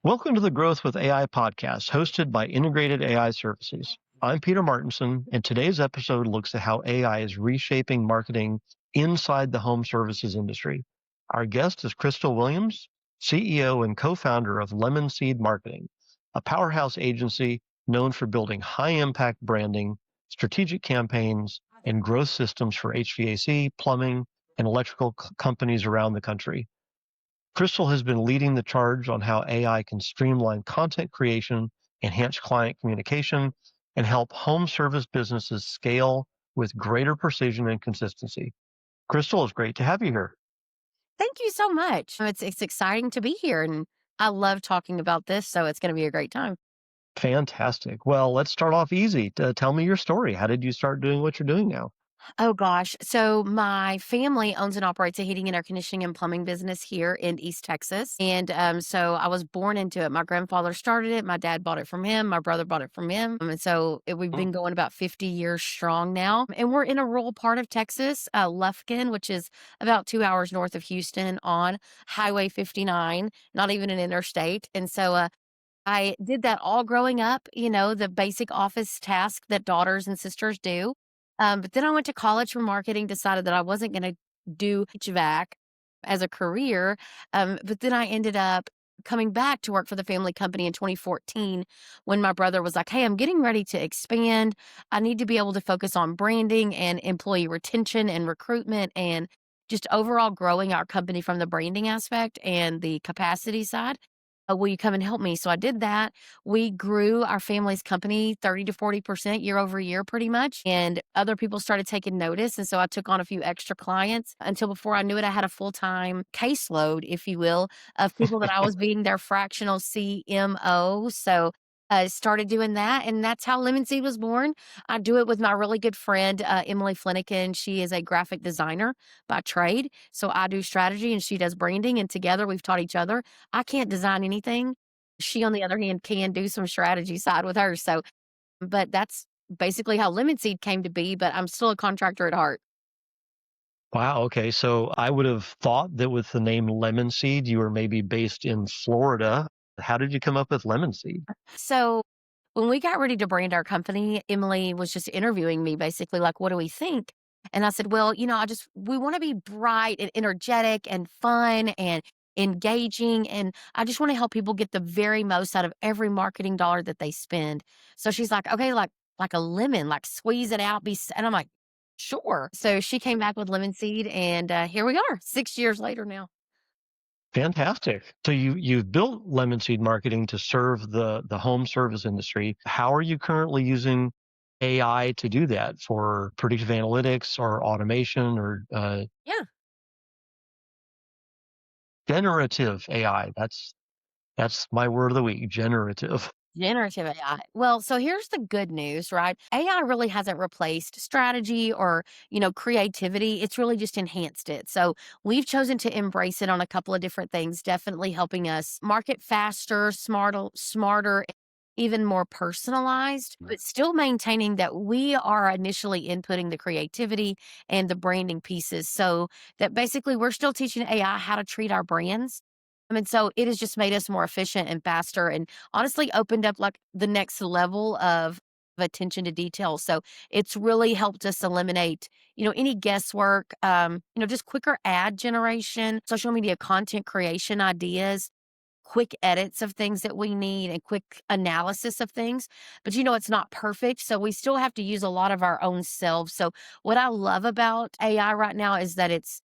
Welcome to the Growth with AI podcast, hosted by Integrated AI Services. I'm Peter Martinson, and today's episode looks at how AI is reshaping marketing inside the home services industry. Our guest is Crystal Williams, CEO and co-founder of Lemon Seed Marketing, a powerhouse agency known for building high-impact branding, strategic campaigns, and growth systems for HVAC, plumbing, and electrical companies around the country. Crystal has been leading the charge on how AI can streamline content creation, enhance client communication, and help home service businesses scale with greater precision and consistency. Crystal, it's great to have you here. Thank you so much. It's exciting to be here, and I love talking about this, so it's gonna be a great time. Fantastic. Well, let's start off easy. Tell me your story. How did you start doing what you're doing now? Oh gosh. So my family owns and operates a heating and air conditioning and plumbing business here in East Texas. And so I was born into it. My grandfather started it. My dad bought it from him. My brother bought it from him. And so we've been going about 50 years strong now. And we're in a rural part of Texas, Lufkin, which is about 2 hours north of Houston on Highway 59, not even an interstate. And so I did that all growing up, the basic office task that daughters and sisters do. But then I went to college for marketing, decided that I wasn't going to do HVAC as a career. But then I ended up coming back to work for the family company in 2014 when my brother was like, "Hey, I'm getting ready to expand. I need to be able to focus on branding and employee retention and recruitment and just overall growing our company from the branding aspect and the capacity side. Will you come and help me?" So I did that. We grew our family's company 30 to 40% year over year, pretty much. And other people started taking notice. And so I took on a few extra clients until before I knew it, I had a full time caseload, if you will, of people that I was being their fractional CMO. So I started doing that. And that's how Lemon Seed was born. I do it with my really good friend, Emily Flanagan. She is a graphic designer by trade. So I do strategy and she does branding. And together we've taught each other. I can't design anything. She, on the other hand, can do some strategy side with her. So, but that's basically how Lemon Seed came to be, but I'm still a contractor at heart. Wow. Okay. So I would have thought that with the name Lemon Seed, you were maybe based in Florida. How did you come up with Lemon Seed? So when we got ready to brand our company, Emily was just interviewing me basically like, what do we think? And I said, well, we want to be bright and energetic and fun and engaging. And I just want to help people get the very most out of every marketing dollar that they spend. So she's like, okay, like a lemon, like squeeze it out. And I'm like, sure. So she came back with lemon seed and here we are 6 years later now. Fantastic. So you've built Lemon Seed Marketing to serve the home service industry. How are you currently using AI to do that for predictive analytics or automation or Yeah. generative AI? That's my word of the week, generative. Generative AI. Well, so here's the good news, right? AI really hasn't replaced strategy or, creativity. It's really just enhanced it. So we've chosen to embrace it on a couple of different things, definitely helping us market faster, smarter, even more personalized, but still maintaining that we are initially inputting the creativity and the branding pieces. So that basically we're still teaching AI how to treat our brands. I mean, so it has just made us more efficient and faster and honestly opened up like the next level of attention to detail. So it's really helped us eliminate, any guesswork, just quicker ad generation, social media content creation ideas, quick edits of things that we need and quick analysis of things. But it's not perfect. So we still have to use a lot of our own selves. So what I love about AI right now is that it's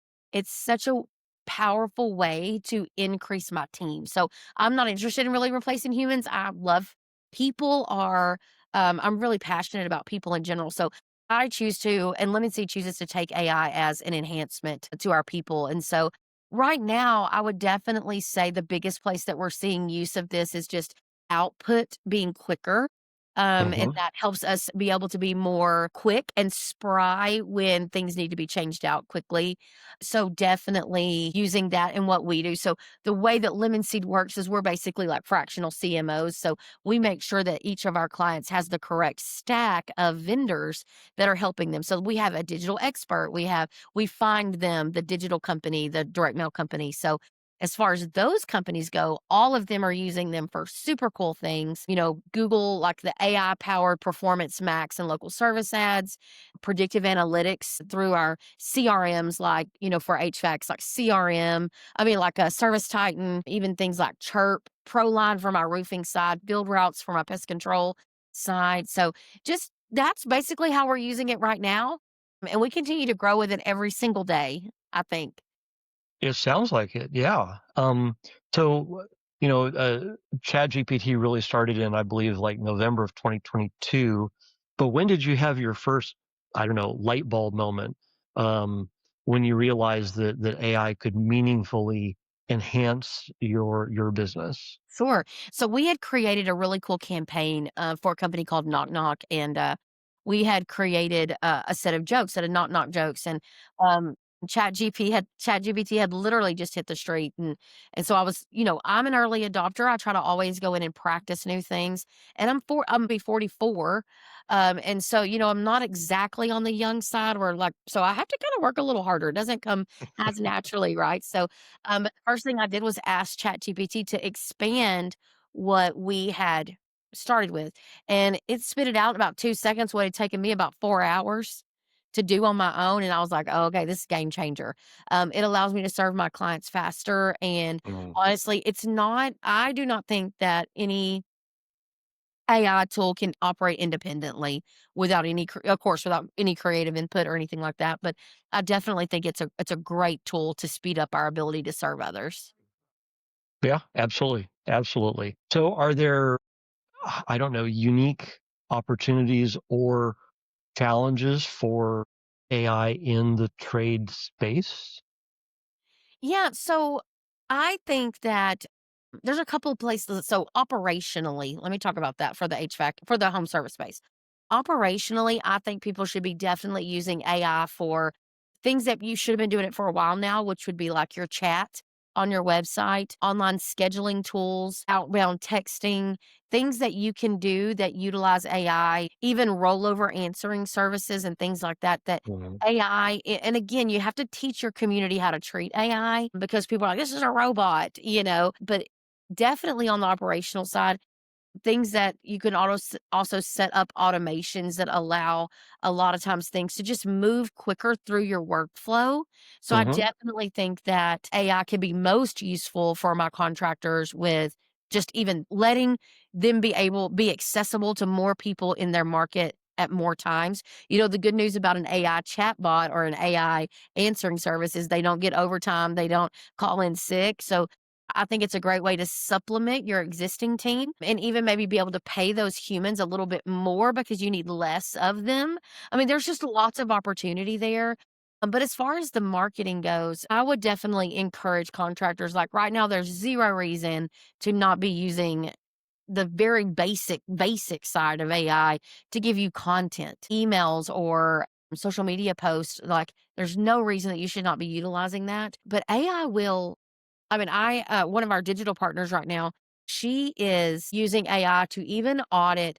such a powerful way to increase my team. So I'm not interested in really replacing humans. I love people are I'm really passionate about people in general. So I choose to, and Lemon Seed chooses to take AI as an enhancement to our people. And so right now, I would definitely say the biggest place that we're seeing use of this is just output being quicker. And Mhm. that helps us be able to be more quick and spry when things need to be changed out quickly. So definitely using that in what we do. So the way that Lemon Seed works is we're basically like fractional CMOs. So we make sure that each of our clients has the correct stack of vendors that are helping them. So we have a digital expert. We find them the digital company, the direct mail company. So As far as those companies go, all of them are using them for super cool things. Google, like the AI powered performance max and local service ads, predictive analytics through our CRMs, like, for HVACs, like CRM. I mean, like a Service Titan, even things like Chirp, ProLine for my roofing side, Build Routes for my pest control side. So just that's basically how we're using it right now. And we continue to grow with it every single day, I think. It sounds like it, yeah. So, you know, ChatGPT really started in, I believe, like November of 2022. But when did you have your first, I don't know, light bulb moment, um, when you realized that AI could meaningfully enhance your business? Sure. So we had created a really cool campaign for a company called Knock Knock, and we had created a set of jokes, set of knock knock jokes, and um, ChatGPT had literally just hit the street, and so I was, I'm an early adopter. I try to always go in and practice new things, and I'm gonna be 44, and so I'm not exactly on the young side, where like so I have to kind of work a little harder. It doesn't come as naturally, right? So first thing I did was ask ChatGPT to expand what we had started with, and it spit it out in about 2 seconds, what had taken me about 4 hours to do on my own, and I was like, "Oh, okay, this is game changer." It allows me to serve my clients faster, and Mm. honestly, I do not think that any AI tool can operate independently without of course, without any creative input or anything like that, but I definitely think it's a great tool to speed up our ability to serve others. Yeah, absolutely, absolutely. So, are there, I don't know, unique opportunities or challenges for AI in the trade space? Yeah, so I think that there's a couple of places. So operationally, let me talk about that for the HVAC, for the home service space. Operationally, I think people should be definitely using AI for things that you should have been doing it for a while now, which would be like your chat on your website, online scheduling tools, outbound texting, things that you can do that utilize AI, even rollover answering services and things like that, that Mhm. and again, you have to teach your community how to treat AI because people are like, this is a robot. But definitely on the operational side, things that you can also set up automations that allow a lot of times things to just move quicker through your workflow. So I Mhm. definitely think that AI can be most useful for my contractors with just even letting them be accessible to more people in their market at more times. The good news about an AI chatbot or an AI answering service is they don't get overtime, they don't call in sick. So I think it's a great way to supplement your existing team and even maybe be able to pay those humans a little bit more because you need less of them. I mean, there's just lots of opportunity there. But as far as the marketing goes, I would definitely encourage contractors. Like right now, there's zero reason to not be using the very basic side of AI to give you content, emails or social media posts. Like there's no reason that you should not be utilizing that. But AI will I mean, one of our digital partners right now, she is using AI to even audit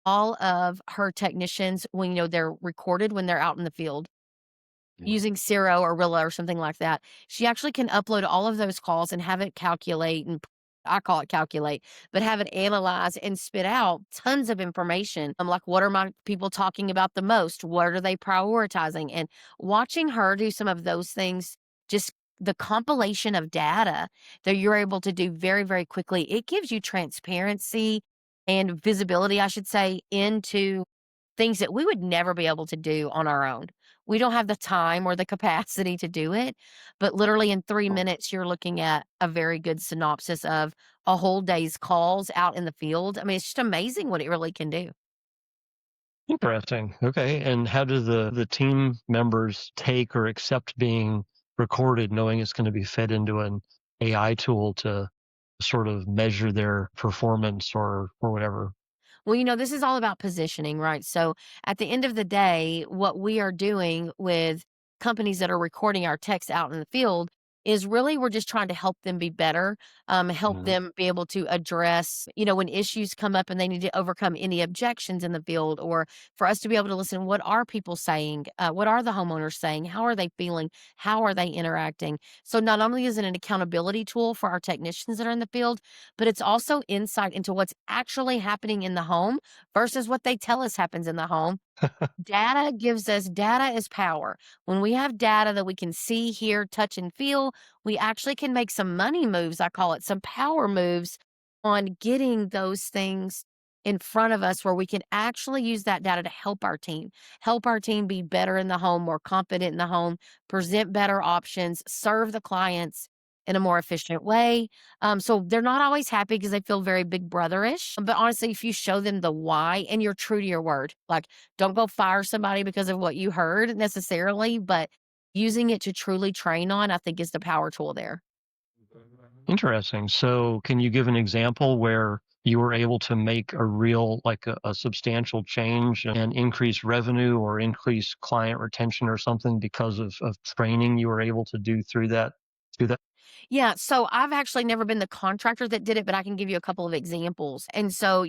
all of her technicians when, they're recorded when they're out in the field using Ciro or Rilla or something like that. She actually can upload all of those calls and have it calculate and I call it calculate, but have it analyze and spit out tons of information. I'm like, what are my people talking about the most? What are they prioritizing? And watching her do some of those things, just the compilation of data that you're able to do very, very quickly, it gives you transparency and visibility, I should say, into things that we would never be able to do on our own. We don't have the time or the capacity to do it, but literally in 3 minutes, you're looking at a very good synopsis of a whole day's calls out in the field. I mean, it's just amazing what it really can do. Interesting. Okay. And how do the team members take or accept being recorded, knowing it's going to be fed into an AI tool to sort of measure their performance or whatever? Well, this is all about positioning, right? So at the end of the day, what we are doing with companies that are recording our text out in the field, is really we're just trying to help them be better, help Mhm. them be able to address, when issues come up and they need to overcome any objections in the field, or for us to be able to listen, what are people saying? What are the homeowners saying? How are they feeling? How are they interacting? So not only is it an accountability tool for our technicians that are in the field, but it's also insight into what's actually happening in the home versus what they tell us happens in the home. Data is power. When we have data that we can see, hear, touch, and feel, we actually can make some money moves. I call it some power moves on getting those things in front of us where we can actually use that data to help our team be better in the home, more confident in the home, present better options, serve the clients in a more efficient way. So they're not always happy because they feel very big brotherish. But honestly, if you show them the why and you're true to your word, like don't go fire somebody because of what you heard necessarily, but using it to truly train on, I think is the power tool there. Interesting. So, can you give an example where you were able to make a real, like a substantial change and increase revenue or increase client retention or something because of training you were able to do through that? Through that? Yeah, so I've actually never been the contractor that did it, but I can give you a couple of examples. And so,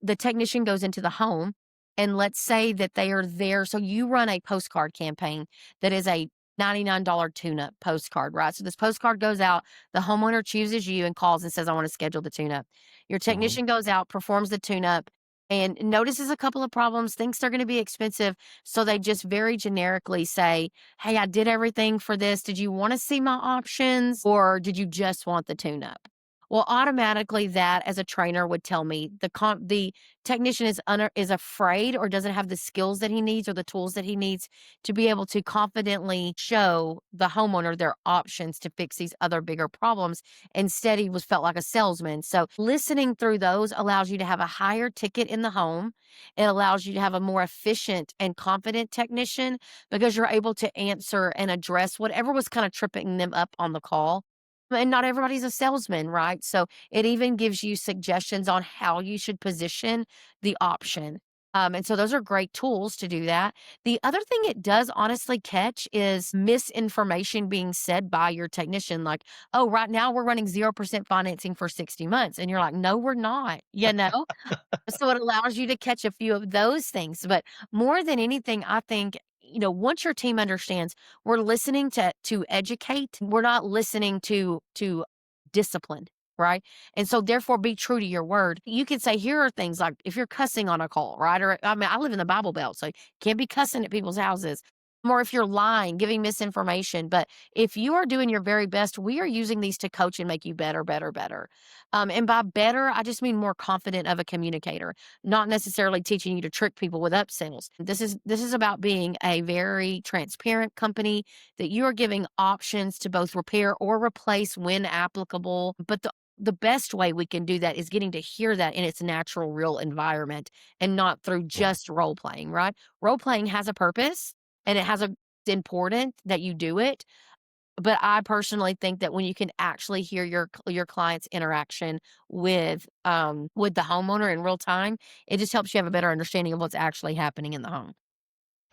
the technician goes into the home, and let's say that they are there. So you run a postcard campaign that is a $99 tune-up postcard, right? So this postcard goes out, the homeowner chooses you and calls and says, I want to schedule the tune-up. Your Mhm. technician goes out, performs the tune-up, and notices a couple of problems, thinks they're going to be expensive. So they just very generically say, hey, I did everything for this. Did you want to see my options or did you just want the tune up? Well, automatically that as a trainer would tell me the technician is afraid or doesn't have the skills that he needs or the tools that he needs to be able to confidently show the homeowner their options to fix these other bigger problems. Instead, he was felt like a salesman. So listening through those allows you to have a higher ticket in the home. It allows you to have a more efficient and confident technician because you're able to answer and address whatever was kind of tripping them up on the call. And not everybody's a salesman, right? So it even gives you suggestions on how you should position the option. And so those are great tools to do that. The other thing it does honestly catch is misinformation being said by your technician, like, oh, right now we're running 0% financing for 60 months. And you're like, no, we're not, So it allows you to catch a few of those things, but more than anything, I think, once your team understands we're listening to educate, we're not listening to discipline, right? And so therefore be true to your word. You can say here are things like if you're cussing on a call, right? Or I mean, I live in the Bible Belt, so you can't be cussing at people's houses. Or if you're lying, giving misinformation. But if you are doing your very best, we are using these to coach and make you better, better, better. And by better, I just mean more confident of a communicator, not necessarily teaching you to trick people with upsells. This is about being a very transparent company that you are giving options to both repair or replace when applicable. But the best way we can do that is getting to hear that in its natural, real environment and not through just role playing, right? Role playing has a purpose and it's important that you do it, but I personally think that when you can actually hear your client's interaction with the homeowner in real time, it just helps you have a better understanding of what's actually happening in the home.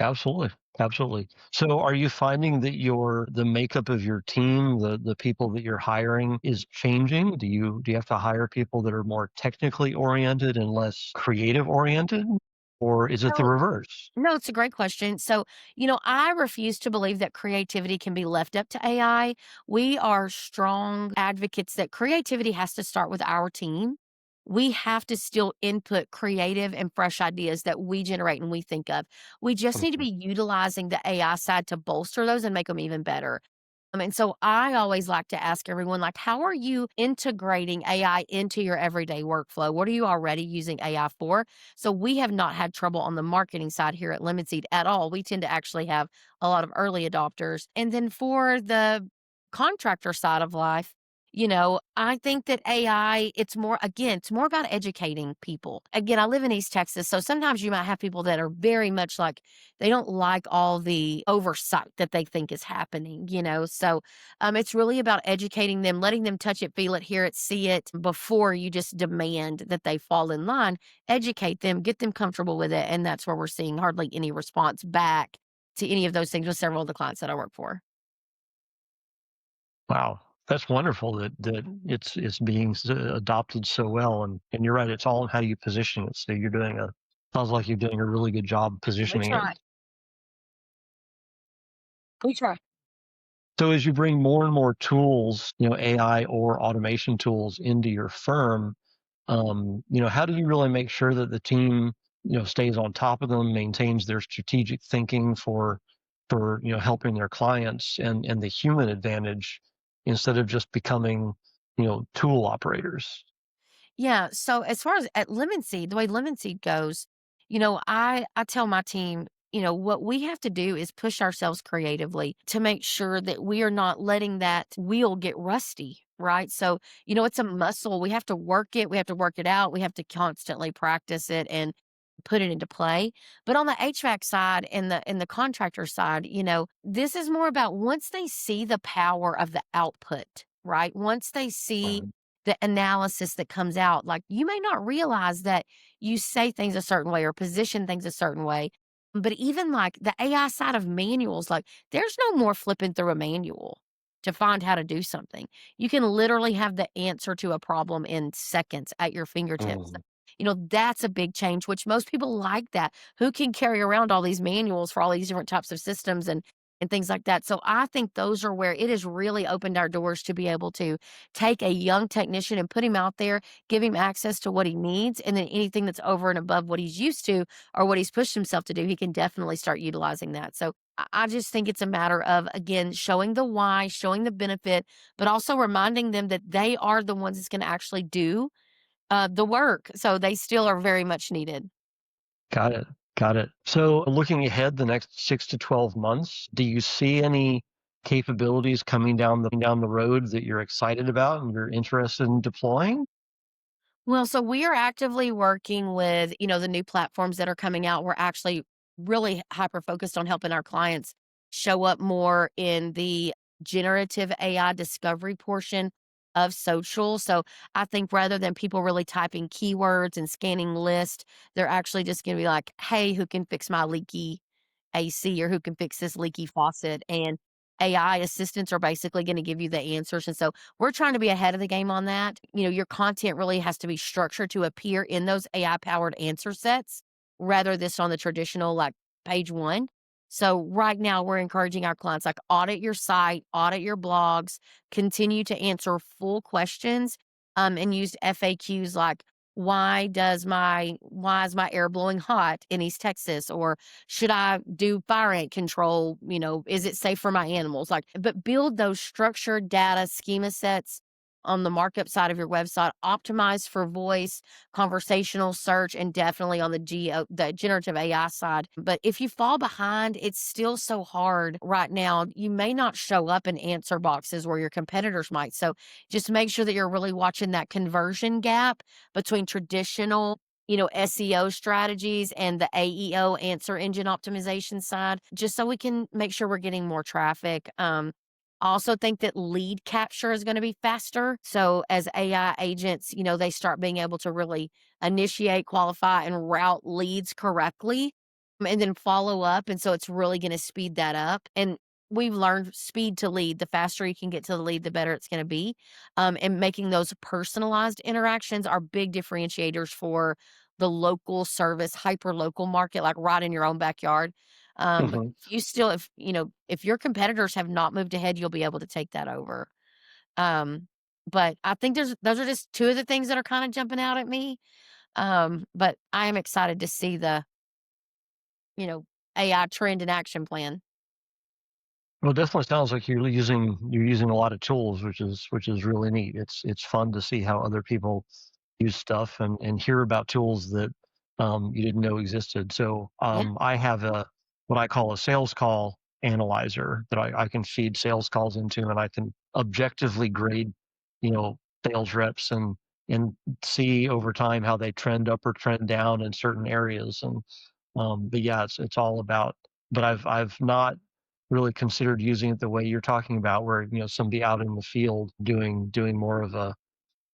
Absolutely. Absolutely. So, are you finding that the makeup of your team, the people that you're hiring is changing? Do you have to hire people that are more technically oriented and less creative oriented? Or is it the So reverse? no, it's a great question. So, I refuse to believe that creativity can be left up to AI. We are strong advocates that creativity has to start with our team. We have to still input creative and fresh ideas that we generate and we think of. We just need to Mhm. be utilizing the AI side to bolster those and make them even better. And so I always like to ask everyone, like, how are you integrating AI into your everyday workflow? What are you already using AI for? So we have not had trouble on the marketing side here at Lemon Seed at all. We tend to actually have a lot of early adopters. And then for the contractor side of life, I think that AI, it's more about educating people. Again, I live in East Texas. So sometimes you might have people that are very much like, they don't like all the oversight that they think is happening. So it's really about educating them, letting them touch it, feel it, hear it, see it before you just demand that they fall in line. Educate them, get them comfortable with it. And that's where we're seeing hardly any response back to any of those things with several of the clients that I work for. Wow, that's wonderful that it's being adopted so well, and you're right. It's all in how you position it. So you're doing a sounds like you're doing a really good job We positioning it. try. We try. So as you bring more and more tools, AI or automation tools into your firm, how do you really make sure that the team, stays on top of them, maintains their strategic thinking for helping their clients and the human advantage instead of just becoming, tool operators? Yeah, so as far as at Lemon Seed, the way Lemon Seed goes, I tell my team, what we have to do is push ourselves creatively to make sure that we are not letting that wheel get rusty, right? So, it's a muscle. We have to work it. We have to work it out. We have to constantly practice it and put it into play. But on the HVAC side and the contractor side, this is more about once they see the power of the output, right? Once they see Right. the analysis that comes out. Like, you may not realize that you say things a certain way or position things a certain way. But even like the AI side of manuals, like, there's no more flipping through a manual to find how to do something. You can literally have the answer to a problem in seconds at your fingertips. Mhm. That's a big change, which most people like that. Who can carry around all these manuals for all these different types of systems and things like that. So I think those are where it has really opened our doors to be able to take a young technician and put him out there, give him access to what he needs, and then anything that's over and above what he's used to or what he's pushed himself to do, he can definitely start utilizing that. So I just think it's a matter of, again, showing the why, showing the benefit, but also reminding them that they are the ones that's going to actually do the work. So they still are very much needed. Got it. Got it. So looking ahead the next 6 to 12 months, do you see any capabilities coming down the road that you're excited about and you're interested in deploying? Well, so we are actively working with, the new platforms that are coming out. We're actually really hyper focused on helping our clients show up more in the generative AI discovery portion of social. So I think rather than people really typing keywords and scanning lists, they're actually just going to be like, hey, who can fix my leaky AC or who can fix this leaky faucet? And AI assistants are basically going to give you the answers. And so we're trying to be ahead of the game on that. Your content really has to be structured to appear in those AI powered answer sets rather this on the traditional like page one. So right now we're encouraging our clients like audit your site, audit your blogs, continue to answer full questions and use FAQs like why is my air blowing hot in East Texas, or should I do fire ant control? Is it safe for my animals? Like, but build those structured data schema sets on the markup side of your website, optimized for voice, conversational search, and definitely on the generative AI side. But if you fall behind, it's still so hard right now. You may not show up in answer boxes where your competitors might. So just make sure that you're really watching that conversion gap between traditional SEO strategies and the AEO answer engine optimization side, just so we can make sure we're getting more traffic. I also think that lead capture is going to be faster. So as AI agents, they start being able to really initiate, qualify, and route leads correctly and then follow up. And so it's really going to speed that up. And we've learned speed to lead. The faster you can get to the lead, the better it's going to be. And making those personalized interactions are big differentiators for the local service, hyper local market, like right in your own backyard. Mhm. If you still, if your competitors have not moved ahead, you'll be able to take that over. Um, but I think those are just two of the things that are kind of jumping out at me. But I am excited to see the, you know, AI trend and action plan. Well, it definitely sounds like you're using a lot of tools, which is really neat. It's fun to see how other people use stuff and hear about tools that you didn't know existed. So Yeah. I have a what I call a sales call analyzer that I can feed sales calls into, and I can objectively grade, sales reps and see over time how they trend up or trend down in certain areas. And but yeah, it's all about. But I've not really considered using it the way you're talking about, where somebody out in the field doing more of a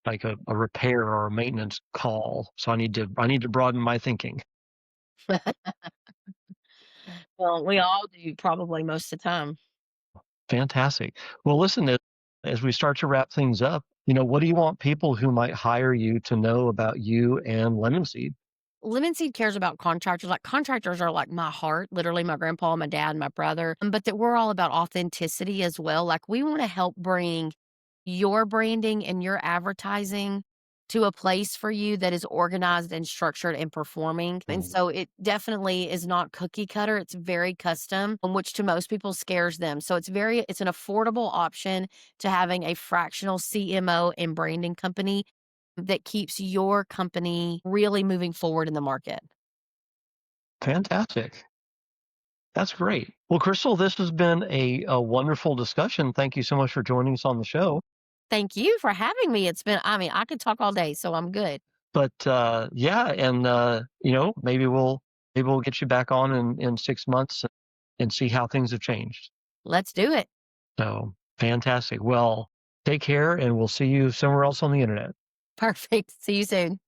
like a repair or a maintenance call. So I need to broaden my thinking. Well, we all do probably most of the time. Fantastic. Well, listen, As we start to wrap things up, what do you want people who might hire you to know about you and Lemon Seed? Lemon Seed cares about contractors. Like contractors are like my heart, literally my grandpa, my dad, my brother, but that we're all about authenticity as well. Like we want to help bring your branding and your advertising to a place for you that is organized and structured and performing. And Mm. so it definitely is not cookie cutter. It's very custom, which to most people scares them. So it's an affordable option to having a fractional CMO and branding company that keeps your company really moving forward in the market. Fantastic. That's great. Well, Crystal, this has been a wonderful discussion. Thank you so much for joining us on the show. Thank you for having me. I mean, I could talk all day, so I'm good. But yeah, and maybe we'll get you back on in 6 months and see how things have changed. Let's do it. So fantastic. Well, take care, and we'll see you somewhere else on the internet. Perfect. See you soon.